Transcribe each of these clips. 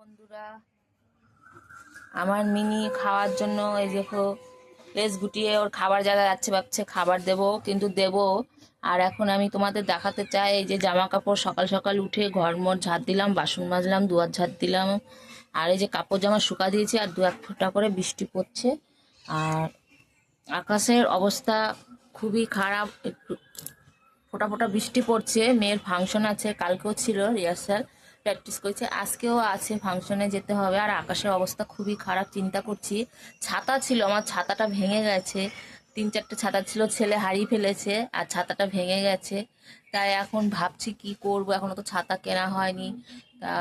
বন্ধুরা, আমার মিনি খাওয়ার জন্য এই দেখো লেজ গুটিয়ে ওর খাবার জায়গা যাচ্ছে, ভাবছে খাবার দেবো, কিন্তু দেবো। আর এখন আমি তোমাদের দেখাতে চাই এই যে জামা কাপড় সকাল সকাল উঠে ঘরমর ঝাড় দিলাম, বাসন মাজলাম, দুয়ার ঝাড় দিলাম। আর এই যে কাপড় জামা শুকা দিয়েছি, আর দু এক ফোঁটা করে বৃষ্টি পড়ছে। আর আকাশের অবস্থা খুবই খারাপ, একটু ফোঁটা ফোঁটা বৃষ্টি পড়ছে। মেয়ের ফাংশন আছে, কালকেও ছিল রিহার্সাল, প্র্যাকটিস করছে, আজকেও আছে, ফাংশনে যেতে হবে। আর আকাশের অবস্থা খুবই খারাপ, চিন্তা করছি। ছাতা ছিল, আমার ছাতাটা ভেঙে গেছে, 3-4টে ছাতা ছিল, ছেলে হারিয়ে ফেলেছে, আর ছাতাটা ভেঙে গেছে। তাই এখন ভাবছি কি করব, এখনো তো ছাতা কেনা হয়নি। তা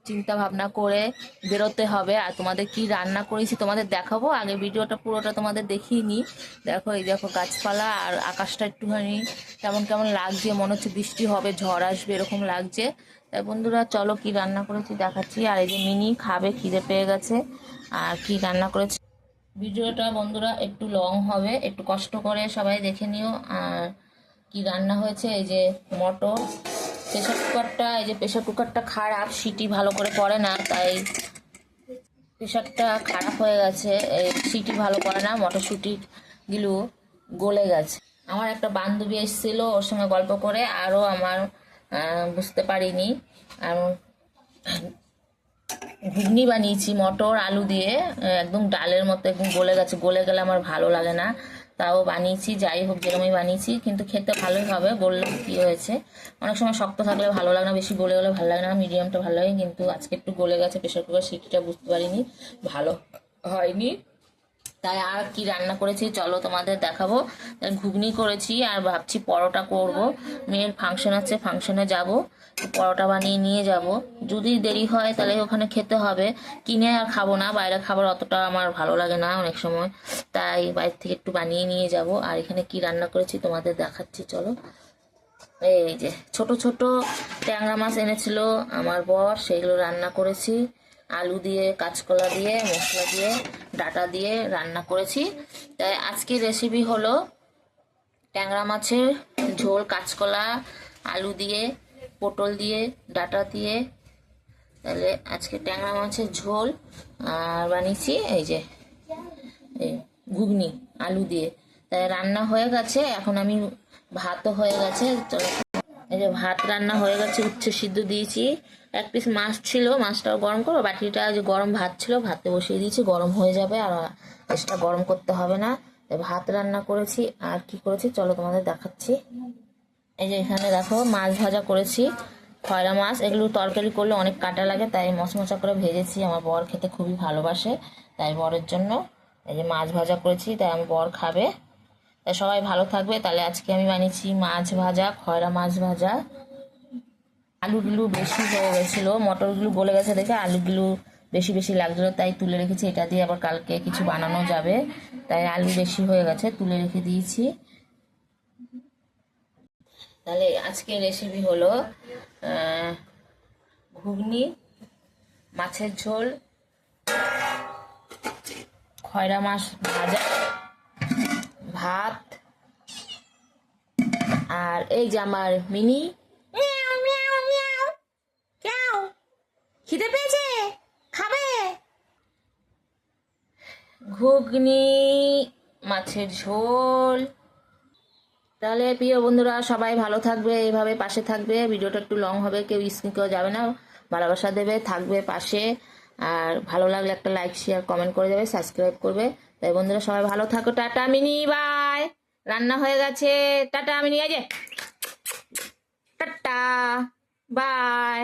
চিন্তা ভাবনা করে বেরোতে হবে। আর তোমাদের কি রান্না করেছি তোমাদের দেখাবো, আগে ভিডিওটা পুরোটা তোমাদের দেখিয়ে নিই। দেখো এই দেখো গাছপালা, আর আকাশটা একটুখানি কেমন কেমন লাগছে, মনে হচ্ছে বৃষ্টি হবে, ঝড় আসবে, এরকম লাগছে। তাই বন্ধুরা চলো কি রান্না করেছি দেখাচ্ছি। আর এই যে মিনি খাবে, খিদে পেয়ে গেছে। আর কি রান্না করেছি ভিডিওটা বন্ধুরা একটু লং হবে, একটু কষ্ট করে সবাই দেখে নিও। আর কি রান্না হয়েছে, এই যে মটর, প্রেশার কুকারটা, এই যে প্রেশার কুকারটা খারাপ, সিটি ভালো করে পড়ে না, তাই প্রেশারটা খারাপ হয়ে গেছে, এই সিটি ভালো পড়ে না, মটরশুঁটিগুলো গলে গেছে। আমার একটা বান্ধবী এসেছিল, ওর সঙ্গে গল্প করে আরও আমার বুঝতে পারিনি। আর ঘুগনি বানিয়েছি মটর আলু দিয়ে, একদম ডালের মতো, একদম গলে গেছে, গলে গেলে আমার ভালো লাগে না, তাও বানিয়েছি। যাই হোক যেরকমই বানিয়েছি, কিন্তু খেতে ভালোই হবে। বললাম কি হয়েছে, অনেক সময় শক্ত থাকলে ভালো লাগে না, বেশি গলে গেলে ভালো লাগে না, মিডিয়ামটা ভালো লাগে। কিন্তু আজকে একটু গলে গেছে, প্রেশার কুকার সিটিটা বুঝতে পারিনি, ভালো হয়নি। তাই আর কি রান্না করেছি চলো তোমাদের দেখাবো। ঘুগনি করেছি, আর ভাবছি পরোটা করব, মেয়ের ফাংশন আছে, ফাংশনে যাব, পরোটা বানিয়ে নিয়ে যাব। যদি দেরি হয় তাহলে ওখানে খেতে হবে, কিনে আর খাবো না, বাইরে খাবার অতটা আমার ভালো লাগে না অনেক সময়, তাই বাইরে থেকে একটু বানিয়ে নিয়ে যাব। আর এখানে কি রান্না করেছি তোমাদের দেখাচ্ছি চলো। এই যে ছোট ছোট ট্যাংরা মাছ এনেছিল আমার বর, সেইগুলো রান্না করেছি, আলু দিয়ে, কাঁচকলা দিয়ে, মশলা দিয়ে, ডাটা দিয়ে রান্না করেছি। তাই আজকের রেসিপি হলো ট্যাংরা মাছের ঝোল, কাঁচকলা, আলু দিয়ে, পটল দিয়ে, ডাটা দিয়ে। তাহলে আজকে ট্যাংরা মাছের ঝোল আর বানিয়েছি এই যে এই ঘুগনি আলু দিয়ে। তাই রান্না হয়ে গেছে, এখন আমি ভাতও হয়ে গেছে। এই যে ভাত রান্না হয়ে গেছে, উচ্ছে সিদ্ধ দিয়েছি, এক পিস মাছ ছিল, মাছটাও গরম করবো, বাটিটা যে গরম ভাত ছিল ভাতে বসিয়ে দিয়েছি, গরম হয়ে যাবে, আর এক্সট্রা গরম করতে হবে না। ভাত রান্না করেছি। আর কি করেছি চলো তোমাদের দেখাচ্ছি। এই যে এখানে দেখো মাছ ভাজা করেছি, খয়রা মাছ, এগুলো তরকারি করলে অনেক কাটা লাগে, তাই মশমশা করে ভেজেছি। আমার বর খেতে খুবই ভালোবাসে, তাই বরের জন্য এই যে মাছ ভাজা করেছি, তাই আমার বর খাবে। তাই সবাই ভালো থাকবে। তাহলে আজকে আমি বানিয়েছি মাছ ভাজা, খয়রা মাছ ভাজা। আলুগুলো বেশি হয়ে গেছিলো, মটরগুলো গলে গেছে দেখে আলুগুলো বেশি বেশি লাগছিলো, তাই তুলে রেখেছি। এটা দিয়ে আবার কালকে কিছু বানানো যাবে, তাই আলু বেশি হয়ে গেছে, তুলে রেখে দিয়েছি। তাহলে আজকে রেসিপি হলো ঘুগনি, মাছের ঝোল, খয়রা মাছ ভাজা, ভাত, আর এই যে আমার মিনি খিদে পেয়েছে, খাবে, ঘুগনি, মাছের ঝোল। তাহলে প্রিয় বন্ধুরা সবাই ভালো থাকবে, এইভাবে পাশে থাকবে। ভিডিওটা একটু লং হবে, কেউ স্কিপ কেউ যাবে না, ভালোবাসা দেবে, থাকবে পাশে। আর ভালো লাগলে একটা লাইক শেয়ার কমেন্ট করে দেবে, সাবস্ক্রাইব করবে। তাই বন্ধুরা সবাই ভালো থাকো, টাটা মিনি বাই। রান্না হয়ে গেছে, টাটা মিনি, এই যে টাটা বাই।